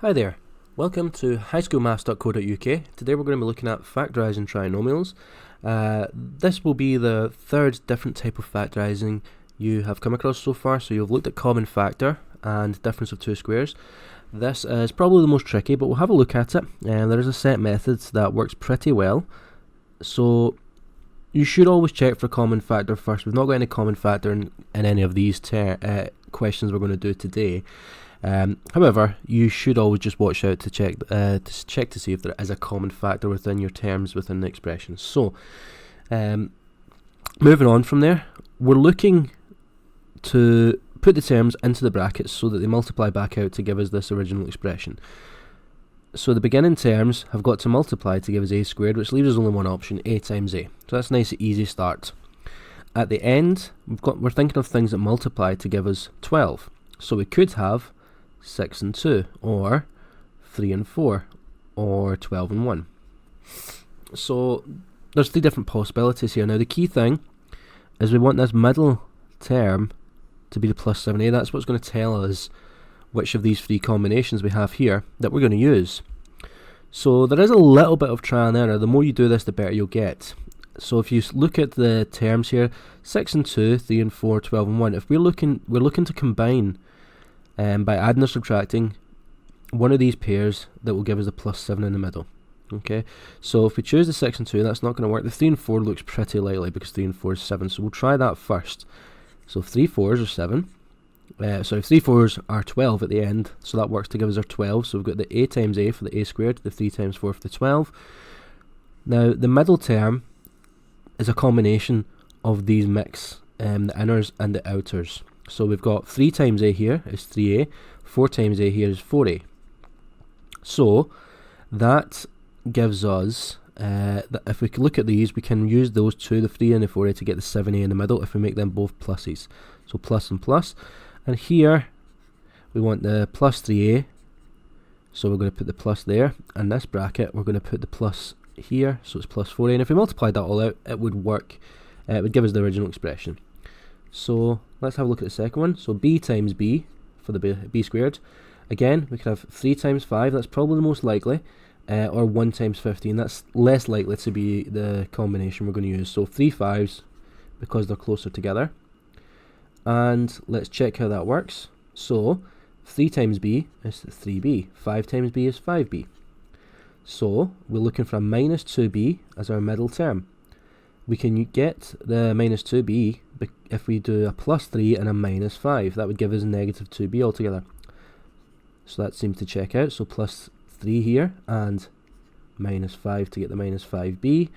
Hi there, welcome to highschoolmaths.co.uk. Today we're going to be looking at factorising trinomials. This will be the third different type of factorising you have come across so far. So you've looked at common factor and difference of two squares. This is probably the most tricky, but we'll have a look at it. There is a set method that works pretty well. So you should always check for common factor first. We've not got any common factor in any of these questions we're going to do today. However, you should always just watch out to check to see if there is a common factor within your terms within the expression. So, moving on from there, we're looking to put the terms into the brackets so that they multiply back out to give us this original expression. So the beginning terms have got to multiply to give us a squared, which leaves us only one option, a times a. So that's a nice easy start. At the end, we're thinking of things that multiply to give us 12. So we could have 6 and 2, or 3 and 4, or 12 and 1. So there's three different possibilities here. Now the key thing is we want this middle term to be the plus 7a. That's what's going to tell us which of these three combinations we have here that we're going to use. So there is a little bit of trial and error. The more you do this, the better you'll get. So if you look at the terms here, 6 and 2, 3 and 4, 12 and 1, if we're looking to combine by adding or subtracting one of these pairs that will give us a plus 7 in the middle. Okay, so if we choose the 6 and 2, that's not going to work. The 3 and 4 looks pretty likely because 3 and 4 is 7, so we'll try that first. So 3 4s are 7. 3 4s are 12 at the end, so that works to give us our 12. So we've got the a times a for the a squared, the 3 times 4 for the 12. Now the middle term is a combination of these mix, the inners and the outers. So we've got 3 times a here is 3a, 4 times a here is 4a. So that gives us, if we look at these, we can use those two, the 3 and the 4a, to get the 7a in the middle if we make them both pluses. So plus and plus. And here we want the plus 3a, so we're going to put the plus there. And this bracket, we're going to put the plus here, so it's plus 4a. And if we multiply that all out, it would work. It would give us the original expression. So let's have a look at the second one. So b times b for the b squared. Again, we could have 3 times 5, that's probably the most likely, or 1 times 15, that's less likely to be the combination we're going to use. So 3 5s because they're closer together. And let's check how that works. So 3 times b is 3b, 5 times b is 5b. So we're looking for a minus 2b as our middle term. We can get the minus 2b if we do a plus 3 and a minus 5. That would give us negative 2b altogether. So that seems to check out. So plus 3 here and minus 5 to get the minus 5b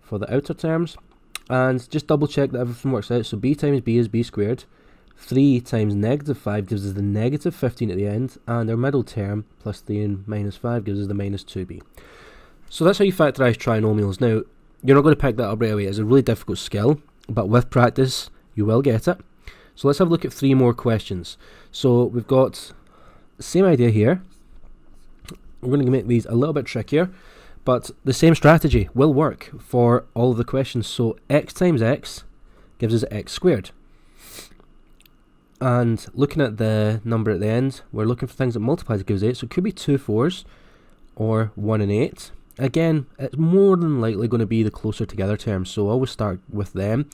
for the outer terms. And just double check that everything works out. So b times b is b squared. 3 times negative 5 gives us the negative 15 at the end. And our middle term, plus 3 and minus 5, gives us the minus 2b. So that's how you factorise trinomials. Now, you're not going to pick that up right away. It's a really difficult skill, but with practice, you will get it. So let's have a look at 3 more questions. So we've got the same idea here. We're going to make these a little bit trickier, but the same strategy will work for all of the questions. So x times x gives us x squared. And looking at the number at the end, we're looking for things that multiply to give us 8. So it could be 2 4s or 1 and 8. Again, it's more than likely going to be the closer together terms, so always start with them.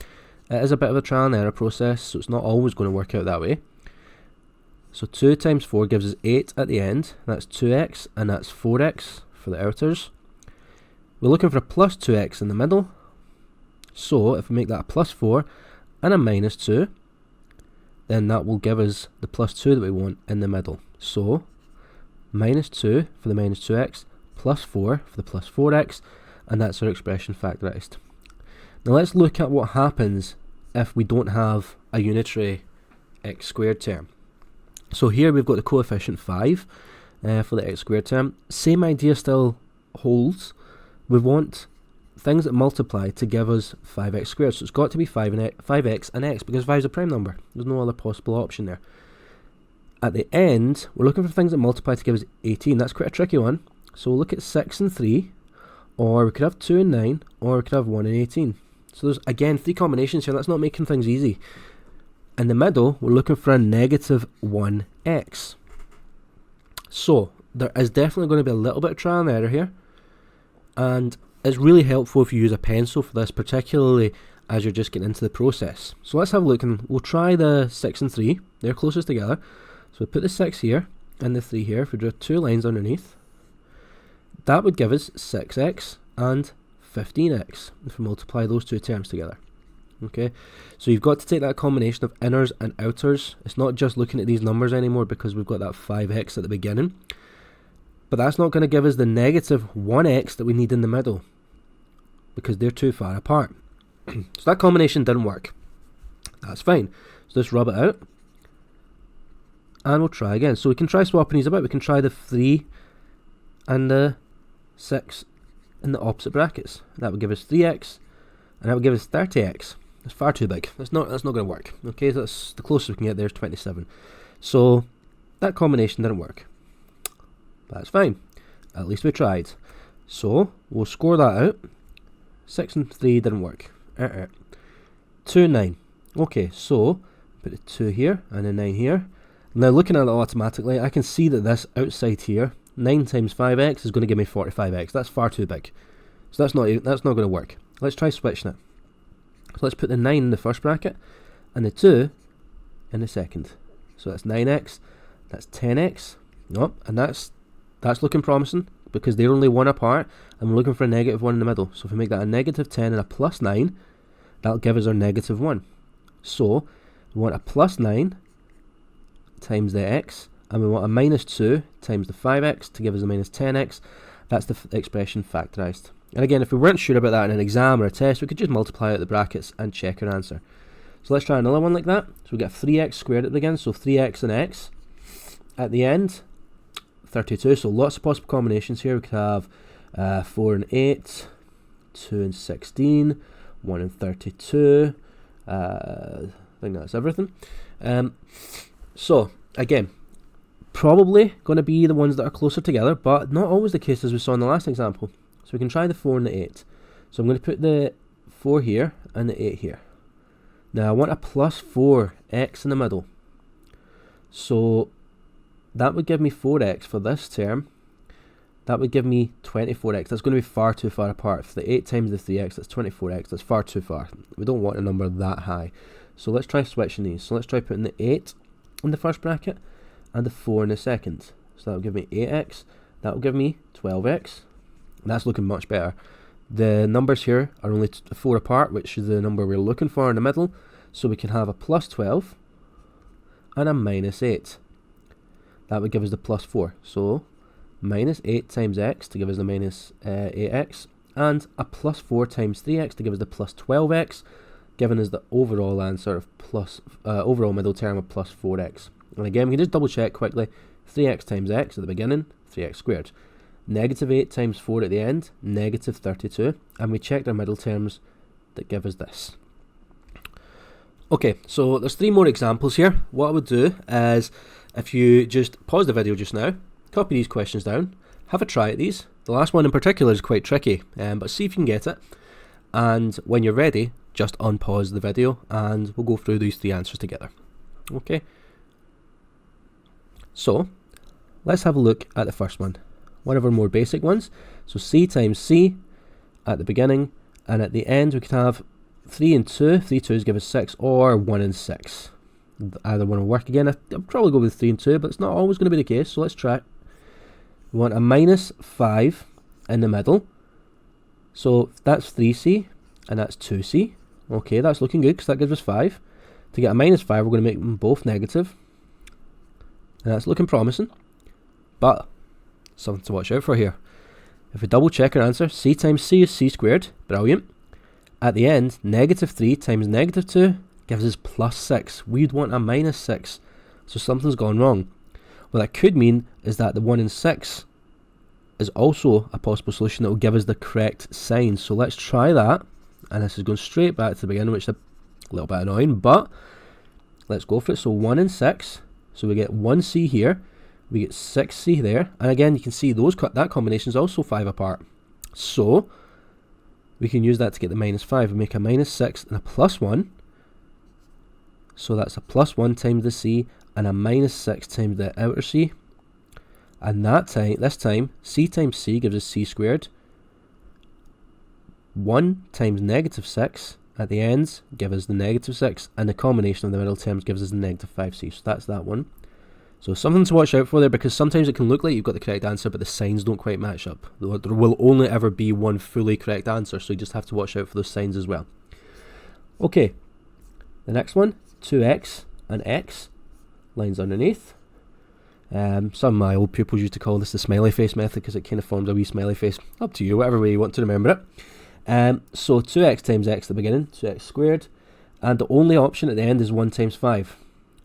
It is a bit of a trial and error process, so it's not always going to work out that way. So 2 times 4 gives us 8 at the end. That's 2x, and that's 4x for the outers. We're looking for a plus 2x in the middle. So if we make that a plus 4 and a minus 2, then that will give us the plus 2 that we want in the middle. So minus 2 for the minus 2x, plus 4 for the plus 4x, and that's our expression factorised. Now let's look at what happens if we don't have a unitary x squared term. So here we've got the coefficient 5 for the x squared term. Same idea still holds. We want things that multiply to give us 5x squared. So it's got to be 5x and x because 5 is a prime number. There's no other possible option there. At the end, we're looking for things that multiply to give us 18. That's quite a tricky one. So we'll look at 6 and 3, or we could have 2 and 9, or we could have 1 and 18. So there's, again, 3 combinations here. That's not making things easy. In the middle, we're looking for a negative 1x. So there is definitely going to be a little bit of trial and error here, and it's really helpful if you use a pencil for this, particularly as you're just getting into the process. So let's have a look, and we'll try the 6 and 3. They're closest together. So we put the 6 here and the 3 here. If we draw 2 lines underneath, that would give us 6x and 15x if we multiply those two terms together. Okay, so you've got to take that combination of inners and outers. It's not just looking at these numbers anymore, because we've got that 5x at the beginning. But that's not going to give us the negative 1x that we need in the middle, because they're too far apart. So that combination didn't work. That's fine. So let's rub it out, and we'll try again. So we can try swapping these about. We can try the 3 and the 6 in the opposite brackets. That would give us 3x, and that would give us 30x. That's far too big. That's not going to work. Okay, so that's the closest we can get. There's 27. So that combination didn't work. That's fine. At least we tried. So we'll score that out. 6 and 3 didn't work. 2 and 9. Okay, so put the 2 here and the 9 here. Now looking at it automatically, I can see that this outside here, 9 times 5x, is going to give me 45x. That's far too big. So that's not going to work. Let's try switching it. So let's put the 9 in the first bracket and the 2 in the second. So that's 9x, that's 10x. Nope, and that's looking promising, because they're only 1 apart, and we're looking for a negative 1 in the middle. So if we make that a negative 10 and a plus 9, that'll give us our negative 1. So we want a plus 9 times the x, and we want a minus 2 times the 5x to give us a minus 10x. That's the expression factorised. And again, if we weren't sure about that in an exam or a test, we could just multiply out the brackets and check our answer. So let's try another one like that. So we get 3x squared at the beginning, so 3x and x. At the end, 32. So lots of possible combinations here. We could have 4 and 8, 2 and 16, 1 and 32. I think that's everything. So again, probably going to be the ones that are closer together, but not always the case, as we saw in the last example. So we can try the 4 and the 8. So I'm going to put the 4 here and the 8 here. Now I want a plus 4x in the middle. So that would give me 4x for this term. That would give me 24x. That's going to be far too far apart. If the 8 times the 3x, that's 24x. That's far too far. We don't want a number that high. So let's try switching these. So let's try putting the 8 in the first bracket and the 4 in the second. So that will give me 8x. That will give me 12x. That's looking much better. The numbers here are only 4 apart, which is the number we're looking for in the middle. So we can have a plus 12 and a minus 8. That would give us the plus 4. So minus 8 times x to give us the minus 8x, and a plus 4 times 3x to give us the plus 12x, giving us the overall answer of overall middle term of plus 4x. And again, we can just double check quickly. 3x times x at the beginning, 3x squared. Negative 8 times 4 at the end, negative 32. And we checked our middle terms that give us this. Okay, so there's 3 more examples here. What I would do is, if you just pause the video just now, copy these questions down, have a try at these. The last one in particular is quite tricky, but see if you can get it. And when you're ready, just unpause the video and we'll go through these 3 answers together. Okay. So let's have a look at the first one. One of our more basic ones. So c times c at the beginning, and at the end we could have 3 and 2. 3 2's give us 6, or 1 and 6. Either one will work again. I'll probably go with 3 and 2, but it's not always going to be the case, so let's try. We want a minus 5 in the middle. So that's 3c, and that's 2c. Okay, that's looking good, because that gives us 5. To get a minus 5, we're going to make them both negative. And that's looking promising. But something to watch out for here. If we double check our answer, c times c is c squared. Brilliant. At the end, negative 3 times negative 2 gives us plus 6. We'd want a minus 6. So something's gone wrong. What that could mean is that the 1 and 6 is also a possible solution that will give us the correct sign. So let's try that. And this is going straight back to the beginning, which is a little bit annoying, but let's go for it. So 1 and 6. So we get 1c here. We get 6c there. And again, you can see that combination is also 5 apart. So we can use that to get the minus 5. We make a minus 6 and a plus 1. So that's a plus 1 times the c and a minus 6 times the outer c. And this time, c times c gives us c squared. 1 times negative 6 at the ends gives us the negative 6, and the combination of the middle terms gives us the negative 5c. So that's that one. So something to watch out for there, because sometimes it can look like you've got the correct answer, but the signs don't quite match up. There will only ever be one fully correct answer, so you just have to watch out for those signs as well. Okay, the next one, 2x and x, lines underneath. Some of my old pupils used to call this the smiley face method because it kind of forms a wee smiley face. Up to you, whatever way you want to remember it. So 2x times x at the beginning, 2x squared, and the only option at the end is 1 times 5.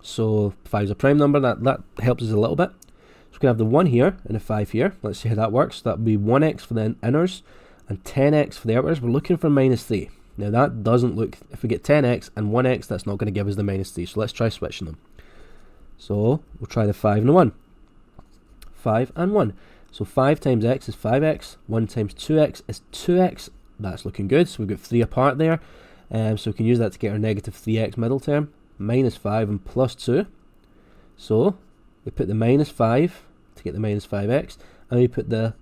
So 5 is a prime number, that helps us a little bit. So we can have the 1 here and a 5 here. Let's see how that works. That would be 1x for the inners and 10x for the outers. We're looking for minus 3. Now that doesn't look, if we get 10x and 1x, that's not going to give us the minus 3. So let's try switching them. So we'll try the 5 and the 1. 5 and 1. So 5 times x is 5x, 1 times 2x is 2x. That's looking good. So we've got 3 apart there. So we can use that to get our negative 3x middle term. Minus 5 and plus 2. So we put the minus 5 to get the minus 5x, and we put the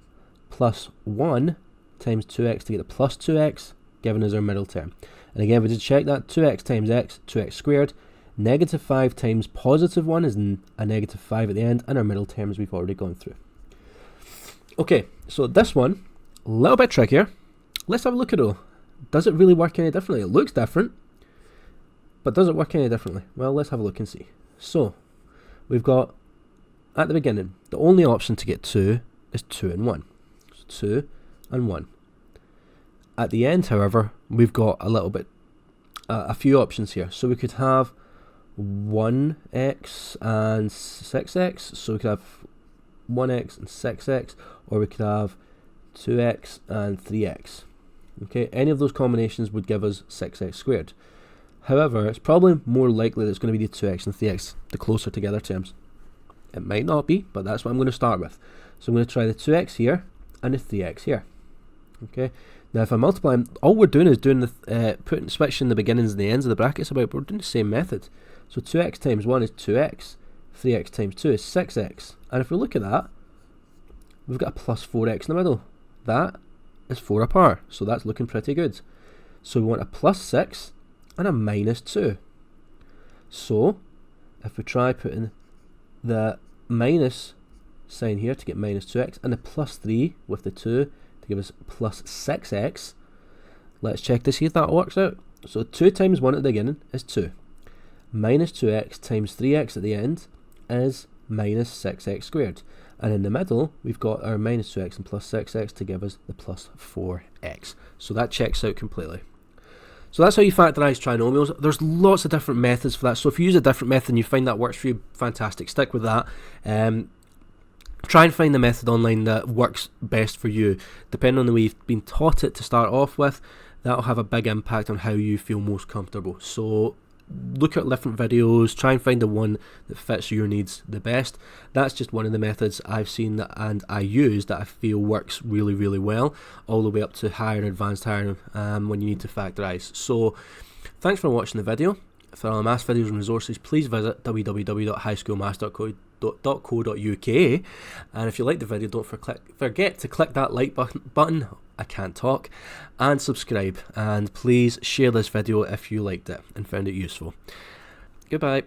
plus 1 times 2x to get the plus 2x, giving us our middle term. And again, we did check that. 2x times x, 2x squared. Negative 5 times positive 1 is a negative 5 at the end, and our middle terms we've already gone through. Okay, so this one, a little bit trickier. Let's have a look at it. Does it really work any differently? It looks different, but does it work any differently? Well, let's have a look and see. So, we've got, at the beginning, the only option to get 2 is 2 and 1. So 2 and 1. At the end, however, we've got a little bit, a few options here. So we could have 1x and 6x. So we could have 1x and 6x, or we could have 2x and 3x. Okay, any of those combinations would give us 6x squared. However, it's probably more likely that it's going to be the 2x and 3x, the closer together terms. It might not be, but that's what I'm going to start with. So I'm going to try the 2x here and the 3x here. Okay. Now if I multiply them, all we're doing is doing the switching the beginnings and the ends of the brackets about, but we're doing the same method. So 2x times 1 is 2x, 3x times 2 is 6x. And if we look at that, we've got a plus 4x in the middle. That is 4 apart, so that's looking pretty good. So we want a plus 6 and a minus 2. So if we try putting the minus sign here to get minus 2x, and the plus 3 with the 2 to give us plus 6x, let's check to see if that works out. So 2 times 1 at the beginning is 2. Minus 2x times 3x at the end is minus 6x squared. And in the middle, we've got our minus 2x and plus 6x to give us the plus 4x. So that checks out completely. So that's how you factorise trinomials. There's lots of different methods for that. So if you use a different method and you find that works for you, fantastic. Stick with that. Try and find the method online that works best for you. Depending on the way you've been taught it to start off with, that'll have a big impact on how you feel most comfortable. So look at different videos, try and find the one that fits your needs the best. That's just one of the methods I've seen and I use that I feel works really, really well, all the way up to higher and advanced higher when you need to factorise. So thanks for watching the video. For all maths videos and resources, please visit www.highschoolmaths.co.uk, and if you like the video, don't forget to click that like button, I can't talk, and subscribe, and please share this video if you liked it and found it useful. Goodbye.